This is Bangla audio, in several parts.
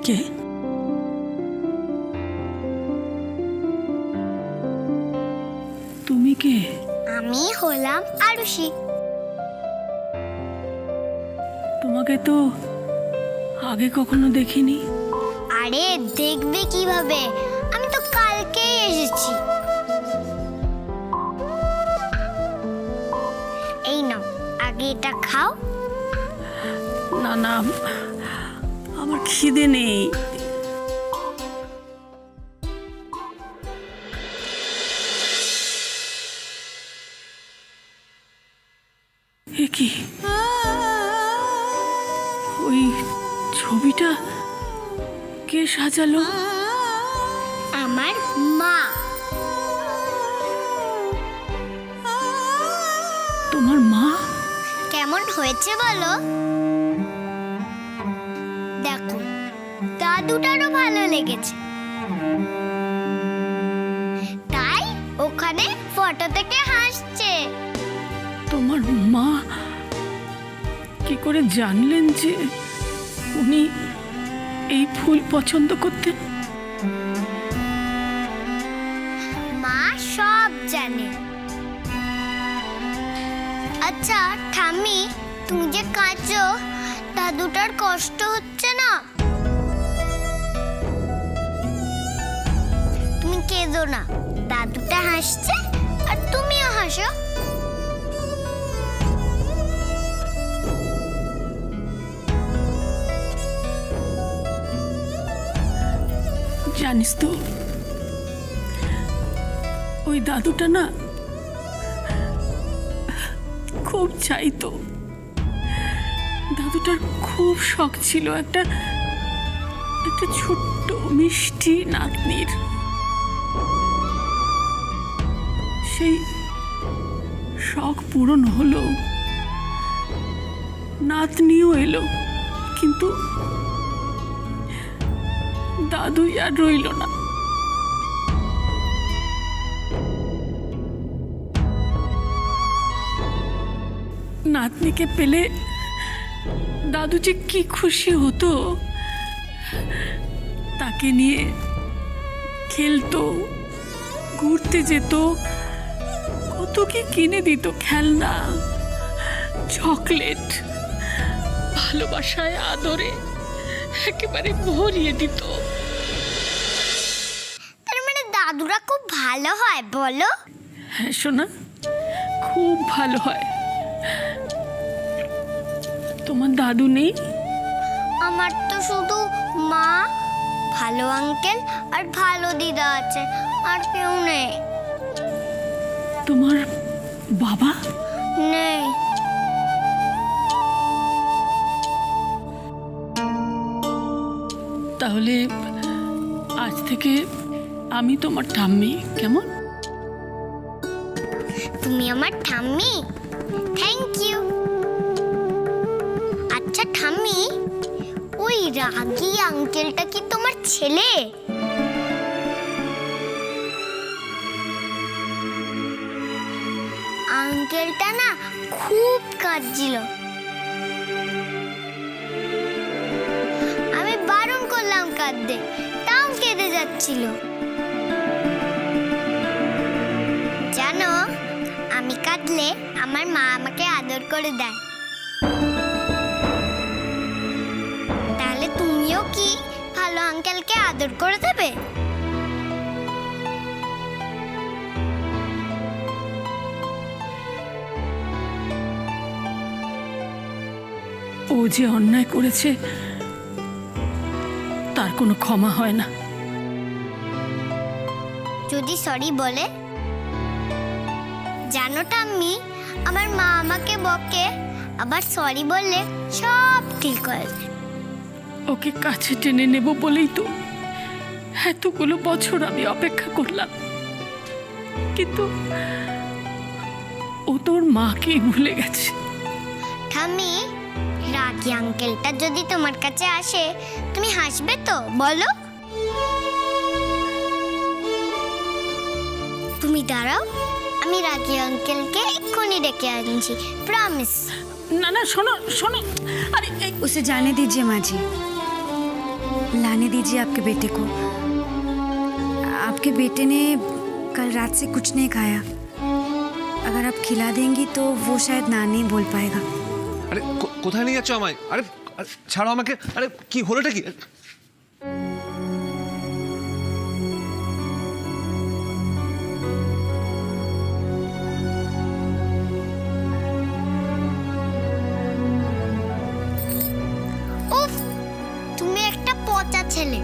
কে? তুমি কে? আমি হলাম আরুষি। তোমাকে তো আগে কখনো দেখিনি। আরে দেখবে কিভাবে, আমি তো কালকেই এসেছি। এই নাও, আগে এটা খাও। না না, আমার খিদে নেই। এ কি? ওই ছবিটা কে সাজালো? আমার মা। তোমার মা? কেমন হয়েছে বলো? দেখো, দাদুটারও ভালো লেগেছে, তাই ওখানে ফটো থেকে হাসছে। তোমার মা কি করে জানলেন যে উনি এই ফুল পছন্দ করতেন? মা সব জানে। আচ্ছা ঠাম্মি, তুমি যে কাঁদছো, দাদুটার কষ্ট হচ্ছে না? তুমি কেঁদো না, দাদুটা হাসছে আর তুমিও হাসো। জানিস তো, ওই দাদুটা না খুব চাইতো। দাদুটার খুব শখ ছিল একটা ছোট্ট মিষ্টি নাতনির। সেই শখ পূরণ হলো, নাতনিও এলো, কিন্তু দাদুই আর রইল না। নাতনিকে পেলে দাদু যে কি খুশি হতো। তাকে নিয়ে খেলতো, ঘুরতে যেত, কত কি কিনে দিত, খেলনা, চকলেট, ভালোবাসায় আদরে একেবারে ভরিয়ে দিত। তার মানে দাদুরা খুব ভালো হয় বলো? হ্যাঁ সোনা, খুব ভালো হয়। তোমার দাদু নেই? আমার তো শুধু মা, ভালো আঙ্কেল আর ভালো দিদা আছে, আর কেউ নেই। তোমার বাবা? নেই। তাহলে আজ থেকে আমি তোমার ঠাম্মি, কেমন? তুমি আমার ঠাম্মি? Thank you. আচ্ছা ঠাম্মি, ওই রাগী আঙ্কেলটা কি তোমার ছেলে? আঙ্কেলটা না খুব কাঁদছিল। আমি বারণ করলাম কাঁদতে, তাও কেঁদে যাচ্ছিল। জানো, আমি কাঁদলে আমার মা আমাকে আদর করে দেয়। তাহলে তুমিও কি ভালো আঙ্কেলকে আদর করে দেবে? ও যে অন্যায় করেছে তার কোনো ক্ষমা হয় না। যদি সরি বলে? জানো ঠাম্মি, আমার মা আমাকে বকে, আবার সরি বললে সব ঠিক হয়ে যায়। ওকে কাছে টেনে নেব বলেই তো এতগুলো বছর আমি অপেক্ষা করলাম, কিন্তু ও তোর মাকে ভুলে গেছে। ঠাম্মি, রাগী আঙ্কেলটা যদি তোমার কাছে আসে, তুমি হাসবে তো বলো? তুমি দাঁড়াও, আমি রাগী আঙ্কেলকে এক্ষুনি ডেকে আনছি, প্রমিস। না না, শোনো শোনো, আরে उसे जाने दीजिए माँ जी। लाने दीजिए आपके बेटे को। आपके बेटे ने कल रात से कुछ नहीं खाया। अगर आप खिला देंगी तो वो शायद ना नहीं बोल पाएगा। আরে কোথায় নিয়ে যাচ্ছ আমায়? আরে ছাড়ো আমাকে। আরে কি হলোটা কি? উফ, তুমি একটা পচা ছেলে।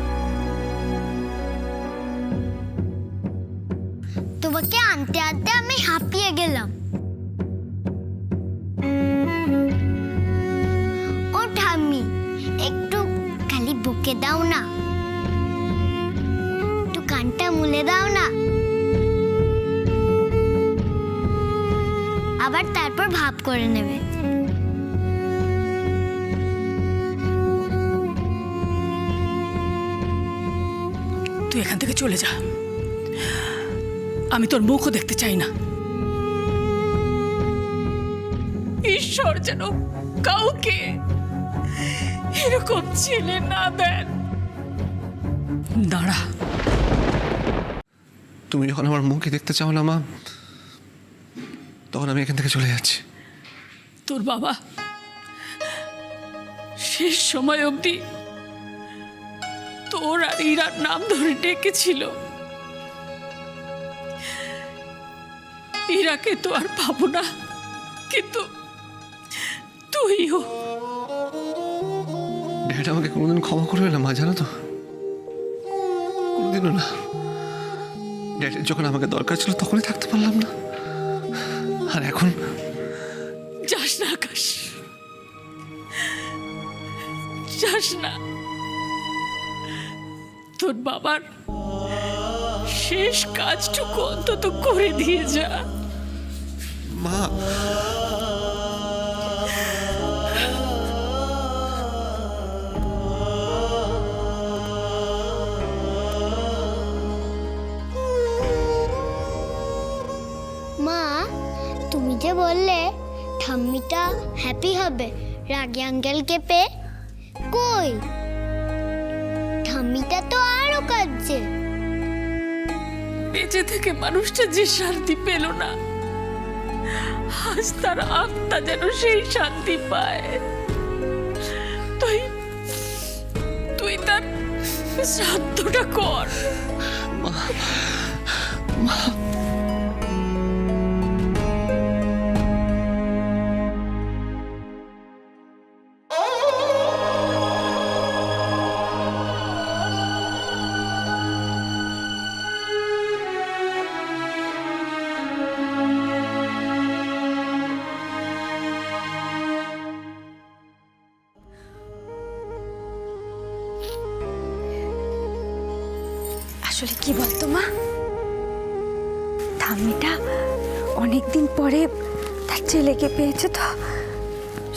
তোমাকে আনতে আনতে আমি হাঁপিয়ে গেলাম। ও ঠাম্মি, একটু খালি বকে দাও না, একটু কানটা মুলে দাও না, আবার তারপর ভাব করে নেবে। তুই এখান থেকে চলে যা, আমি তোর মুখও দেখতে চাই না। ঈশ্বর যেন কাউকে এরকম ছেলে না দেন। দাঁড়া, তুমি যখন আমার মুখই দেখতে চাও না মা, তখন আমি এখান থেকে চলে যাচ্ছি। তোর বাবা শেষ সময় অবধি তোর আর ইরার নাম ধরে ডেকেছিল। ইরাকে তো আর পাবো না, কিন্তু তুইও। ড্যাড আমাকে কোনোদিন ক্ষমা করবে না মা, জানো তো? কোনোদিনও না। ড্যাডের যখন আমাকে দরকার ছিল তখনই থাকতে পারলাম না, আর এখন? যাস না আকাশ, যাস না। তোর বাবার শেষ কাজটুকু অন্তত করে দিয়ে যা। মা, মা, তুমি যে বললে ঠাম্মিটা হ্যাপি হবে রাগি আঙ্কেলকে পেয়ে, কই ঠাম্মিটা তো আরো কাঁদছে। বেঁচে থেকে মানুষটা যে শান্তি পেল না, আজ তার আত্মা যেন সেই শান্তি পায়। তুই তুই তার শ্রাদ্ধটা কর। আসলে কি বলতো মা, ঠাম্মিটা অনেকদিন পরে তার ছেলেকে পেয়েছে, তো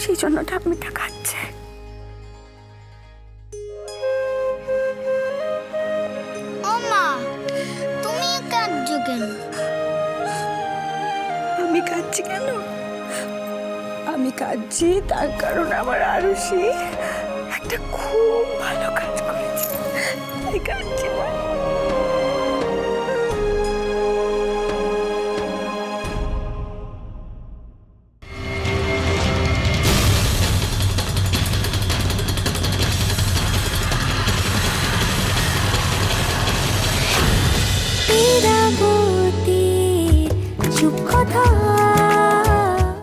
সেই জন্য ঠাম্মিটা খাচ্ছে। ও মা, তুমি কাঁদছো কেন? আমি কাঁদছি কেন? আমি কাঁদছি তার কারণ আমার আরুষি একটা খুব ভালো কাজ করেছে, তাই কাঁদছি না। চুপ কথা